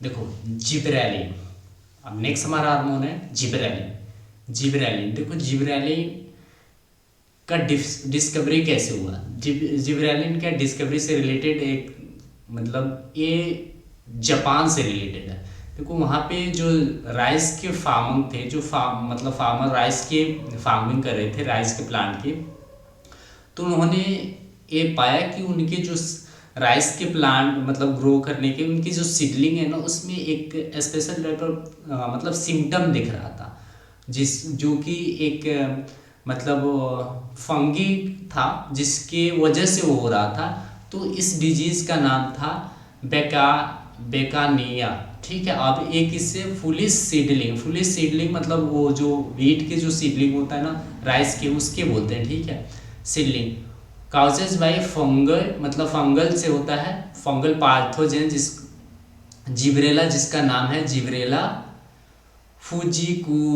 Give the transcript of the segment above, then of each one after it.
देखो जिब्रेलिन। अब नेक्स्ट हमारा हार्मोन है जिब्रेलिन। जिब्रेलिन देखो, जिब्रेलिन का डिस्कवरी कैसे हुआ। जिब्रेलिन का डिस्कवरी से रिलेटेड एक, मतलब ये जापान से रिलेटेड है। देखो वहाँ पे जो राइस के फार्मर थे, जो मतलब फार्मर राइस के फार्मिंग कर रहे थे, राइस के प्लांट की, तो उन्होंने ये पाया कि उनके जो राइस के प्लांट मतलब ग्रो करने के उनकी जो सीडलिंग है ना, उसमें एक स्पेशल टाइप ऑफ मतलब सिम्टम दिख रहा था, जो कि एक मतलब फंगी था, जिसके वजह से वो हो रहा था। तो इस डिजीज़ का नाम था बेकानिया। ठीक है। अब एक इससे फुलिश सीडलिंग मतलब वो जो वीट के जो सीडलिंग होता है ना राइस के, उसके बोलते हैं। ठीक है। सीडलिंग काउजेज बाई फंगल, मतलब फंगल से होता है, फंगल पाथोजन, जिब्रेला, जिसका नाम है जिब्रेला फुजिकुरोई।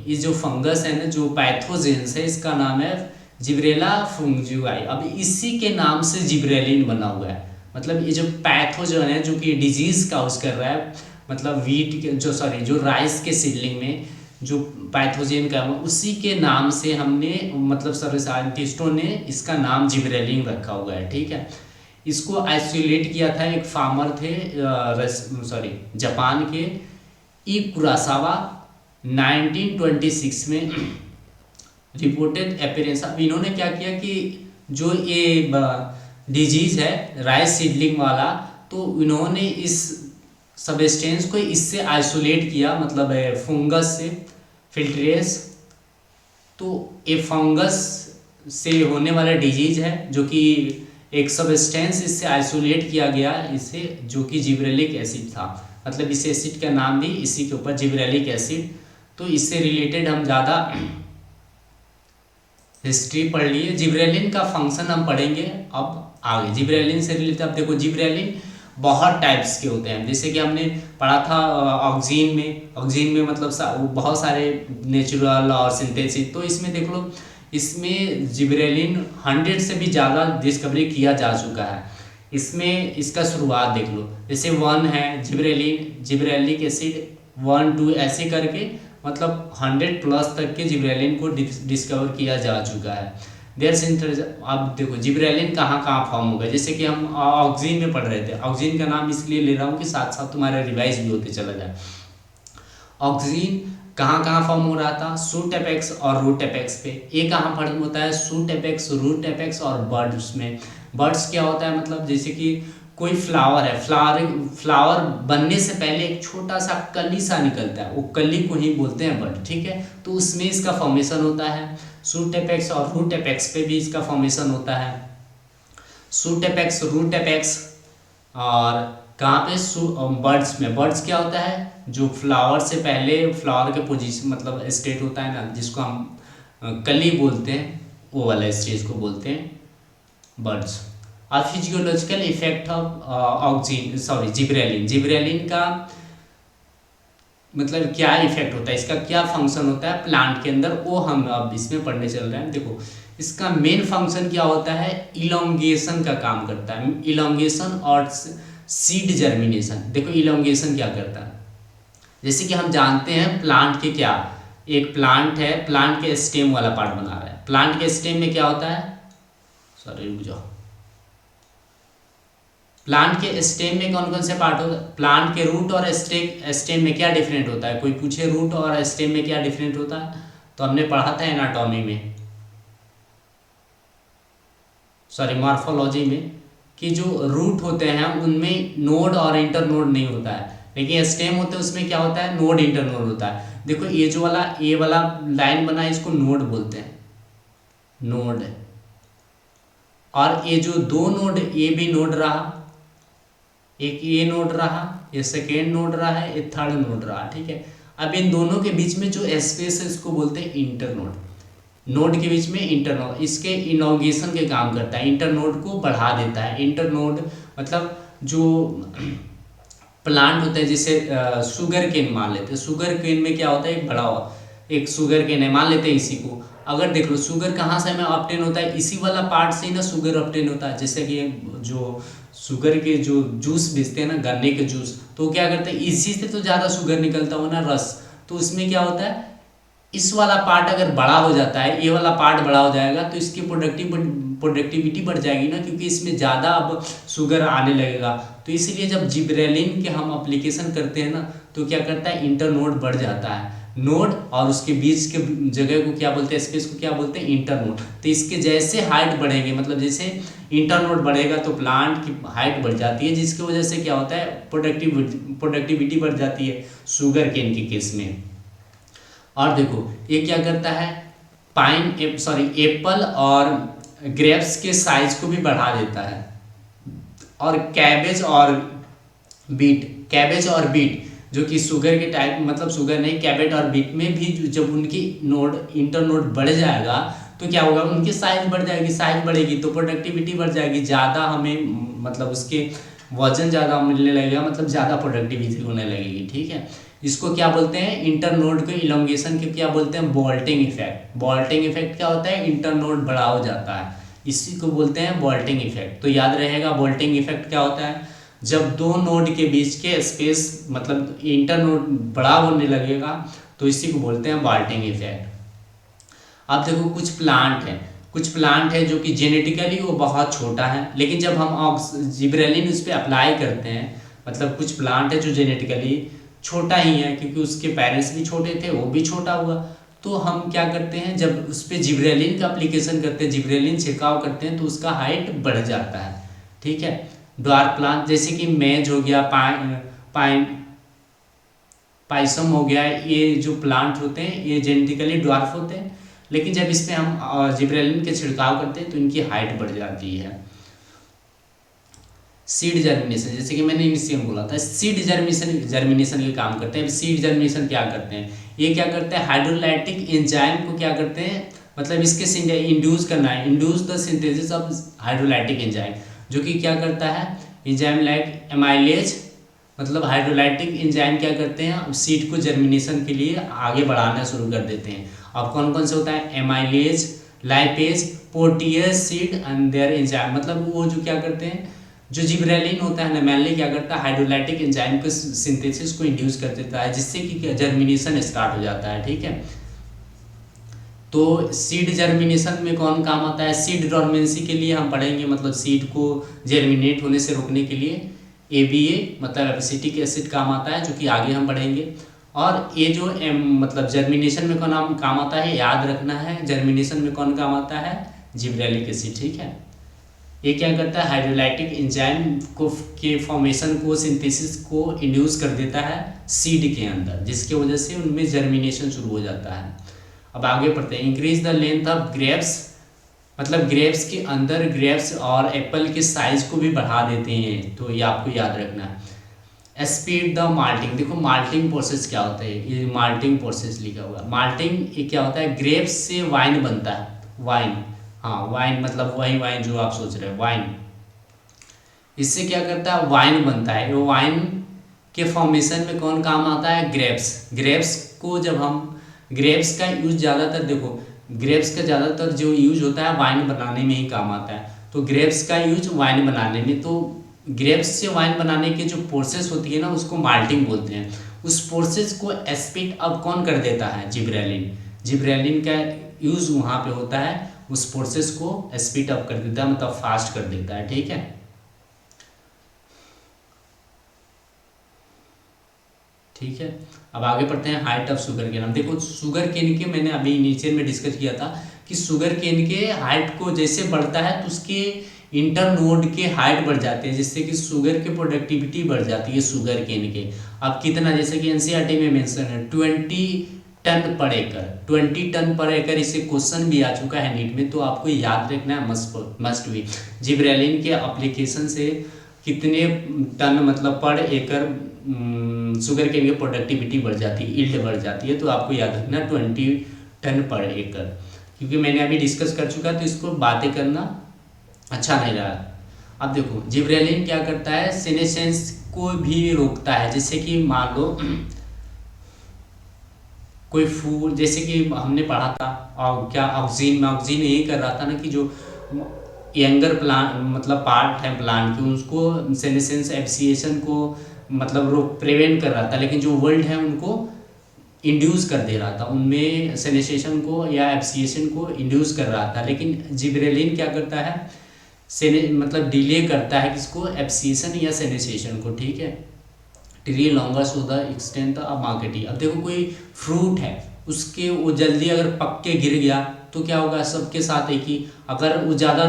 ये जो फंगस है ना, जो पैथोजेंस है, इसका नाम है जिब्रेला फुंजुआई। अब इसी के नाम से जिब्रेलिन बना हुआ है। मतलब ये जो पैथोजन है जो कि डिजीज काउज कर रहा है, मतलब वीट के जो राइस के सीडलिंग में जो पैथोजन का, उसी के नाम से हमने मतलब सर साइंटिस्टों ने इसका नाम जिब्रेलिन रखा हुआ है। ठीक है। इसको आइसोलेट किया था एक फार्मर थे, जापान के ई कुरासावा, 1926 में रिपोर्टेड अपीयरेंस। अब इन्होंने क्या किया कि जो ये डिजीज है राइस सीडलिंग वाला, तो इन्होंने इस सबस्टेंस को इससे आइसोलेट किया, मतलब फंगस से, फिल्ट्रेस। तो ये फंगस से होने वाला डिजीज है, जो कि एक सबस्टेंस इससे आइसोलेट किया गया इसे, जो कि जिब्रेलिक एसिड था। मतलब इस एसिड का नाम भी इसी के ऊपर, जिब्रेलिक एसिड। तो इससे रिलेटेड हम ज़्यादा हिस्ट्री पढ़ लिए। जिब्रेलिन का फंक्शन हम पढ़ेंगे अब आगे। जिब्रेलिन से रिलेटेड अब देखो, जिब्रेलिन बहुत टाइप्स के होते हैं। जैसे कि हमने पढ़ा था ऑक्सीन में मतलब बहुत सारे नेचुरल और सिंथेसिस। तो इसमें देख लो, इसमें जिब्रेलिन 100 से भी ज़्यादा डिस्कवरी किया जा चुका है। इसमें इसका शुरुआत देख लो, जैसे 1 है जिब्रेलिक एसिड, 1 2 ऐसे करके मतलब 100+ तक के जिब्रेलिन को डिस्कवर किया जा चुका है। अब देखो जिब्रेलिन कहाँ कहाँ फॉर्म होगा। जैसे कि हम ऑक्सीन में पढ़ रहे थे, ऑक्सीन का नाम इसलिए ले रहा हूँ कि साथ साथ तुम्हारा रिवाइज भी होते चला जाए। ऑक्सीन कहाँ कहाँ फॉर्म हो रहा था, सूट एपेक्स और रूट एपेक्स पे। ये कहाँ फॉर्म होता है, सूट एपेक्स, रूट एपेक्स और बर्ड्स में। बर्ड्स क्या होता है, मतलब जैसे कि कोई फ्लावर है, फ्लावर बनने से पहले एक छोटा सा कली सा निकलता है, वो कली को ही बोलते हैं बर्ड। ठीक है। तो उसमें इसका फॉर्मेशन होता है। सूट एपेक्स और रूट एपेक्स पे भी इसका फॉर्मेशन होता है। सूट एपेक्स, रूट एपेक्स, और कहाँ पे बर्ड्स में। बर्ड्स क्या होता है, जो फ्लावर से पहले फ्लावर के पोजीशन मतलब स्टेट होता है ना, जिसको हम कली बोलते हैं, वो वाला स्टेज को बोलते हैं बर्ड्स। और फिजियोलॉजिकल इफेक्ट ऑफ जिब्रेलिन का मतलब क्या इफेक्ट होता है, इसका क्या फंक्शन होता है प्लांट के अंदर, वो हम अब इसमें पढ़ने चल रहे हैं। देखो इसका मेन फंक्शन क्या होता है, इलोंगेशन का काम करता है। इलोंगेशन और सीड जर्मिनेशन। देखो इलोंगेशन क्या करता है, जैसे कि हम जानते हैं प्लांट के क्या, एक प्लांट है, प्लांट के स्टेम वाला पार्ट बना रहा है। प्लांट के स्टेम में क्या होता है, सॉरी रुक जाओ, प्लांट के स्टेम में कौन कौन से पार्ट होता है। प्लांट के रूट और स्टेम में क्या डिफरेंट होता है, कोई पूछे रूट और स्टेम में क्या डिफरेंट होता है, तो हमने पढ़ा था एनाटॉमी में, सॉरी मॉर्फोलॉजी में, कि जो रूट होते हैं उनमें नोड और इंटर नोड नहीं होता है, लेकिन स्टेम होते हैं उसमें क्या होता है, नोड इंटर नोड होता है। देखो ये वाला लाइन बना है, इसको नोड बोलते हैं, नोड। और ये जो दो नोड, ये भी नोड रहा, एक ये नोड रहा, ये सेकेंड नोड रहा है, ये थर्ड नोड रहा। ठीक है। अब इन दोनों के बीच में जो स्पेस है इसको बोलते हैं इंटर नोड। नोड के बीच में इंटर नोड इसके इनोगेशन के काम करता है, इंटर नोड को बढ़ा देता है। इंटर नोड मतलब जो प्लांट होते हैं, जैसे शुगर केन मान लेते हैं, शुगर केन में क्या होता है, एक बड़ा एक शुगर केन है मान लेते हैं इसी को। अगर देख लो शुगर कहाँ से हमें ऑब्टेन होता है, इसी वाला पार्ट से ही ना शुगर ऑब्टेन होता है। जैसे कि जो शुगर के जो जूस बेचते हैं ना, गन्ने के जूस, तो क्या करते हैं इसी से तो ज़्यादा शुगर निकलता हो ना, रस। तो उसमें क्या होता है, इस वाला पार्ट अगर बड़ा हो जाता है, ये वाला पार्ट बड़ा हो जाएगा तो इसकी प्रोडक्टिविटी बढ़ जाएगी ना, क्योंकि इसमें ज़्यादा अब शुगर आने लगेगा। तो इसीलिए जब जिब्रेलिन के हम अप्लीकेशन करते हैं ना, तो क्या करता है, इंटरनोड बढ़ जाता है। नोड और उसके बीच के जगह को क्या बोलते हैं, स्पेस को क्या बोलते हैं, इंटरनोड। तो इसके जैसे हाइट बढ़ेंगे, मतलब जैसे इंटरनोड बढ़ेगा तो प्लांट की हाइट बढ़ जाती है, जिसकी वजह से क्या होता है, प्रोडक्टिविटी बढ़ जाती है शुगर केन के केस में। और देखो ये क्या करता है, एप्पल और ग्रेप्स के साइज को भी बढ़ा देता है। और कैबेज और बीट जो कि शुगर के टाइप, मतलब शुगर नहीं, कैबेज और बीट में भी जब उनकी इंटरनोड बढ़ जाएगा तो क्या होगा, उनकी साइज बढ़ जाएगी, साइज बढ़ेगी तो प्रोडक्टिविटी बढ़ जाएगी, ज़्यादा हमें मतलब उसके वजन ज़्यादा मिलने लगेगा, मतलब ज़्यादा प्रोडक्टिविटी होने लगेगी। ठीक है, इसको क्या बोलते हैं, इंटरनोड के इलोंगेशन के क्या बोलते हैं, बॉल्टिंग इफेक्ट। बॉल्टिंग इफेक्ट क्या होता है, इंटरनोड बड़ा हो जाता है, इसी को बोलते हैं बॉल्टिंग इफेक्ट। तो याद रहेगा बॉल्टिंग इफेक्ट क्या होता है, जब दो नोड के बीच के स्पेस मतलब इंटरनोड बड़ा होने लगेगा तो इसी को बोलते हैं बॉल्टिंग इफेक्ट। अब देखो कुछ प्लांट है जो कि जेनेटिकली वो बहुत छोटा है, लेकिन जब हम जिब्रेलिन उस पर अप्लाई करते हैं, मतलब कुछ प्लांट है जो जेनेटिकली छोटा ही है क्योंकि उसके पेरेंट्स भी छोटे थे, वो भी छोटा हुआ, तो हम क्या करते हैं, जब उस पर जिब्रेलिन का एप्लीकेशन करते हैं, जिब्रेलिन छिड़काव करते हैं, तो उसका हाइट बढ़ जाता है। ठीक है, ड्वार्फ प्लांट जैसे कि मेज हो गया, पाइसम हो गया, ये जो प्लांट होते हैं ये जेनेटिकली ड्वार्फ होते हैं, लेकिन जब इसमें हम जिब्रेलिन के छिड़काव करते हैं तो इनकी हाइट बढ़ जाती है। सीड जर्मिनेशन, जैसे कि मैंने इनिशियल बोला था, सीड जर्मिनेशन के काम करते हैं। सीड जर्मिनेशन क्या करते हैं, ये क्या करते हैं, हाइड्रोलाइटिक एंजाइम को क्या करते हैं, मतलब इसके इंड्यूस करना है, induce the synthesis of hydrolytic enzyme, जो कि क्या करता है, एंजाइम लाइक एमाइलेज, मतलब हाइड्रोलाइटिक एंजाइम क्या करते हैं, अब सीड को जर्मिनेशन के लिए आगे बढ़ाना शुरू कर देते हैं। अब कौन कौन से होता है, amylase, lipase, protease, seed and their enzyme, मतलब वो जो क्या करते हैं, जो जिब्रेलिन होता है ना, मेनली क्या करता है, हाइड्रोलाइटिक एंजाइम के सिंथेसिस को इंड्यूस कर देता है, जिससे कि जर्मिनेशन स्टार्ट हो जाता है। ठीक है, तो सीड जर्मिनेशन में कौन काम आता है, सीड डॉर्मेंसी के लिए हम पढ़ेंगे, मतलब सीड को जर्मिनेट होने से रोकने के लिए ABA मतलब एब्सिटिक एसिड काम आता है, जो कि आगे हम पढ़ेंगे। और ये जो मतलब जर्मिनेशन में कौन काम आता है, याद रखना है, जर्मिनेशन में कौन काम आता है, जिब्रेलिक एसिड। ठीक है, ये क्या करता है, हाइड्रोलाइटिक एंजाइम को के फॉर्मेशन को, सिंथेसिस को इंड्यूस कर देता है सीड के अंदर, जिसकी वजह से उनमें जर्मिनेशन शुरू हो जाता है। अब आगे पढ़ते हैं, increase the length of grapes, मतलब ग्रेप्स के अंदर ग्रेप्स और एप्पल के साइज को भी बढ़ा देते हैं, तो ये आपको याद रखना है। स्पीड द माल्टिंग, देखो माल्टिंग प्रोसेस क्या होता है, ये माल्टिंग प्रोसेस लिखा हुआ है। माल्टिंग ये क्या होता है, ग्रेप्स से वाइन बनता है, वाइन, हाँ वाइन मतलब वही वाइन जो आप सोच रहे हैं, वाइन। इससे क्या करता है, वाइन बनता है। वो वाइन के फॉर्मेशन में कौन काम आता है, ग्रेप्स को जब हम, ग्रेप्स का यूज ज़्यादातर, देखो ग्रेप्स का ज़्यादातर जो यूज होता है वाइन बनाने में ही काम आता है, तो ग्रेप्स का यूज वाइन बनाने में, तो ग्रेप्स से वाइन बनाने की जो प्रोसेस होती है ना, उसको माल्टिंग बोलते हैं। उस प्रोसेस को स्पीड अप कौन कर देता है, जिब्रेलिन का यूज वहाँ पे होता है, उस प्रोसेस को स्पीड अप कर देता है, मतलब फास्ट कर देता है। ठीक है, ठीक है, अब आगे पढ़ते हैं हाइट ऑफ शुगर केन। देखो शुगर केन के मैंने अभी नीचे में डिस्कस किया था कि शुगर केन के हाइट को जैसे बढ़ता है तो उसके इंटरनोड के हाइट बढ़ जाते हैं, जिससे कि शुगर की प्रोडक्टिविटी बढ़ जाती है शुगर केन के। अब कितना, जैसे कि NCERT में मेंशन है 20 टन पर एकड़, 20 टन पर एकड़, इससे क्वेश्चन भी आ चुका है नीट में, तो आपको याद रखना है, मस्ट भी। जिब्रेलिन के एप्लीकेशन से कितने टन मतलब पर एकड़ शुगर केन की प्रोडक्टिविटी बढ़ जाती है, यील्ड बढ़ जाती है, तो आपको याद रखना 20 टन पर एकड़, क्योंकि मैंने अभी डिस्कस कर चुका तो इसको बातें करना अच्छा नहीं रहा। अब देखो जिब्रेलिन क्या करता है, सेनेसेंस को भी रोकता है, जैसे कि मान लो कोई फूड, जैसे कि हमने पढ़ा था और क्या ऑक्जीन यही कर रहा था ना कि जो यंगर प्लांट मतलब पार्ट है प्लांट की उसको सेनेसेंस एब्सिएशन को मतलब रोक प्रिवेंट कर रहा था, लेकिन जो वर्ल्ड है उनको इंड्यूस कर दे रहा था, उनमें सेनेसेशन को या एब्सिएशन को इंड्यूस कर रहा था। लेकिन जिब्रेलिन क्या करता है, सेने मतलब डिले करता है किसको, एब्सिएशन या सेनेसेशन को, ठीक है। Tree longer so the extent of marketing. अब देखो कोई फ्रूट है उसके वो जल्दी अगर पक के गिर गया तो क्या होगा, सबके साथ एक ही, अगर वो ज़्यादा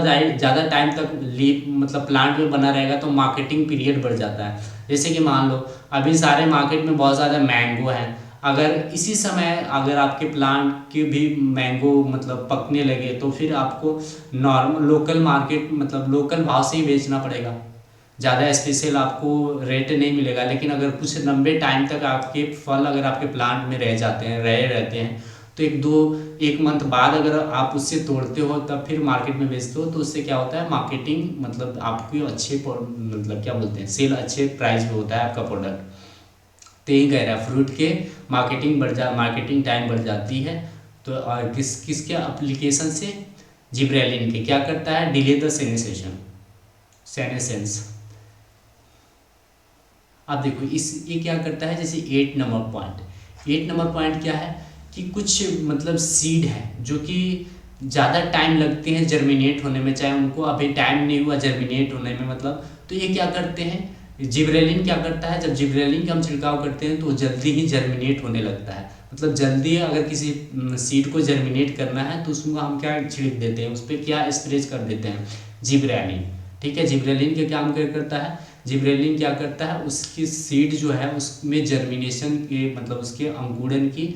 टाइम तक लीफ मतलब प्लांट में बना रहेगा तो मार्केटिंग पीरियड बढ़ जाता है। जैसे कि मान लो अभी सारे मार्केट में बहुत ज़्यादा मैंगो हैं, अगर इसी समय अगर आपके प्लांट के भी मैंगो मतलब पकने लगे तो फिर आपको नॉर्मल लोकल मार्केट मतलब लोकल भाव से ही बेचना पड़ेगा, ज़्यादा स्पेशल आपको रेट नहीं मिलेगा। लेकिन अगर कुछ लंबे टाइम तक आपके फल अगर आपके प्लांट में रह जाते हैं रहते हैं तो एक मंथ बाद अगर आप उससे तोड़ते हो तब फिर मार्केट में बेचते हो तो उससे क्या होता है, मार्केटिंग मतलब आपकी अच्छे मतलब क्या बोलते हैं, सेल अच्छे प्राइस में होता है आपका प्रोडक्ट। तो यही कह रहा है फ्रूट के मार्केटिंग टाइम बढ़ जाती है। तो और किसके एप्लीकेशन से, जिब्रेलिन के क्या करता है, डिले द सेनेसेंस। अब देखो ये क्या करता है, जैसे 8 नंबर पॉइंट क्या है कि कुछ मतलब सीड है जो कि ज़्यादा टाइम लगते हैं जर्मिनेट होने में, चाहे उनको अभी टाइम नहीं हुआ जर्मिनेट होने में मतलब, तो ये क्या करते हैं, जिब्रेलिन क्या करता है, जब जिब्रेलिन का हम छिड़काव करते हैं तो जल्दी ही जर्मिनेट होने लगता है। मतलब जल्दी अगर किसी सीड को जर्मिनेट करना है तो उसमें हम क्या छिड़क देते हैं, उस पर क्या स्प्रे कर देते हैं, जिब्रेलिन, ठीक है। जिब्रेलिन का क्या काम करता है, जिब्रेलिन क्या करता है, उसकी सीड जो है उसमें जर्मिनेशन के मतलब उसके अंकुरण की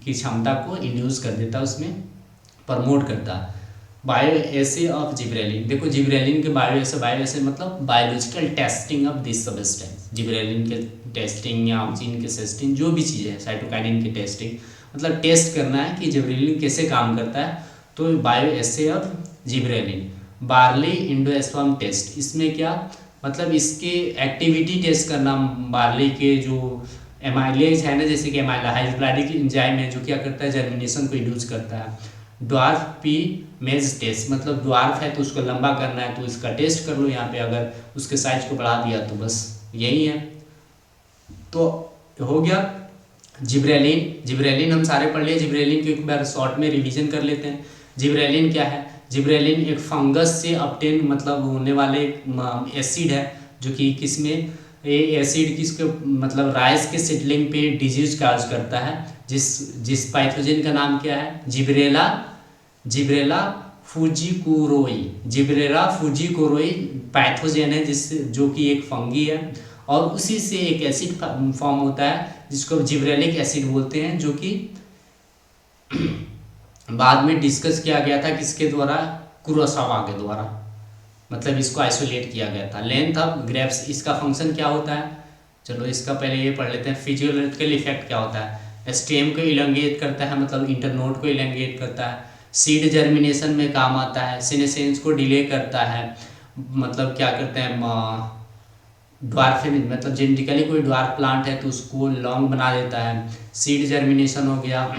क्षमता को इंड्यूस कर देता है, उसमें प्रमोट करता है। बायो एसे ऑफ जिब्रेलिन, देखो जिब्रेलिन के बायो ऐसे मतलब biological testing of this substance, gibberellin के टेस्टिंग या ऑक्सीजन के टेस्टिंग जो भी चीज़ है, साइटोकाइनिन की टेस्टिंग, मतलब टेस्ट करना है कि जिब्रेलिन कैसे काम करता है। तो bio assay of gibberellin, barley endosperm test, इसमें क्या मतलब इसके एक्टिविटी टेस्ट करना, बार्ली के जो एमाइलेज है ना, जैसे कि एमाइला हाइड्रोक्लोरिक एंजाइम है जो क्या करता है, जर्मिनेशन को इंड्यूस करता है। ड्वार्फ पी मेज टेस्ट, मतलब ड्वार्फ है तो उसको लंबा करना है तो इसका टेस्ट कर लो यहाँ पे, अगर उसके साइज को बढ़ा दिया तो बस यही है। तो हो गया जिब्रेलिन हम सारे पढ़ लिए, जिब्रेलिन को एक बार शॉर्ट में रिवीजन कर लेते हैं। जिब्रेलिन क्या है, जिब्रेलिन एक फंगस से ऑब्टेन मतलब होने वाले एसिड है जो कि किसमें, ये एसिड किसके मतलब राइस के सेटलिंग पे डिजीज काज करता है, जिस पैथोजन का नाम क्या है, जिब्रेला फुजीकोरोई पैथोजन है, जो कि एक फंगी है और उसी से एक एसिड फॉर्म होता है जिसको जिब्रेलिक एसिड बोलते हैं, जो कि बाद में डिस्कस किया गया था किसके द्वारा, कुरोसावा के द्वारा, मतलब इसको आइसोलेट किया गया था। लेंथ ऑफ ग्रेप्स, इसका फंक्शन क्या होता है, चलो इसका पहले ये पढ़ लेते हैं। फिजियोलॉजिकल इफेक्ट क्या होता है, स्टेम को इलंगेट करता है मतलब इंटरनोड को इलंगेट करता है, सीड जर्मिनेशन में काम आता है, सीनेसेंस को डिले करता है, मतलब क्या करते हैं ड्वार्फिन मतलब जेनेटिकली कोई ड्वार्फ प्लांट है तो उसको लॉन्ग बना देता है, सीड जर्मिनेशन हो गया,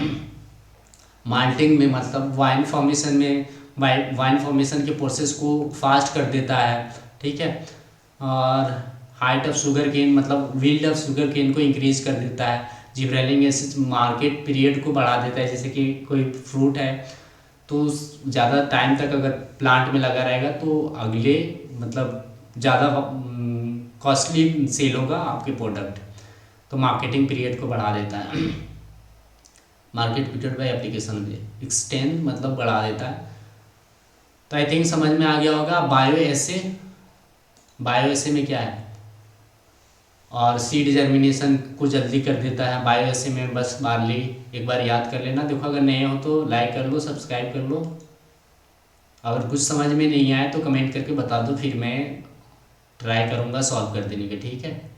माल्टिंग में मतलब वाइन फॉर्मेशन के प्रोसेस को फास्ट कर देता है, ठीक है। और हाइट ऑफ शुगर केन मतलब विल्ड ऑफ शुगर केन को इंक्रीज कर देता है। जिब्रेलिन एसिड मार्केट पीरियड को बढ़ा देता है, जैसे कि कोई फ्रूट है तो ज़्यादा टाइम तक अगर प्लांट में लगा रहेगा तो अगले मतलब ज़्यादा कॉस्टली सेल होगा आपके प्रोडक्ट, तो मार्केटिंग पीरियड को बढ़ा देता है। मार्केट पीरियड बाय एप्लीकेशन में एक्सटेंड मतलब बढ़ा देता है। तो आई थिंक समझ में आ गया होगा। बायो एसे में क्या है, और सीड जर्मिनेशन को जल्दी कर देता है बायो एसे में, बस बारली एक बार याद कर लेना। देखो अगर नए हो तो लाइक कर लो, सब्सक्राइब कर लो, अगर कुछ समझ में नहीं आए तो कमेंट करके बता दो, फिर मैं ट्राई करूँगा सॉल्व कर देने के, ठीक है।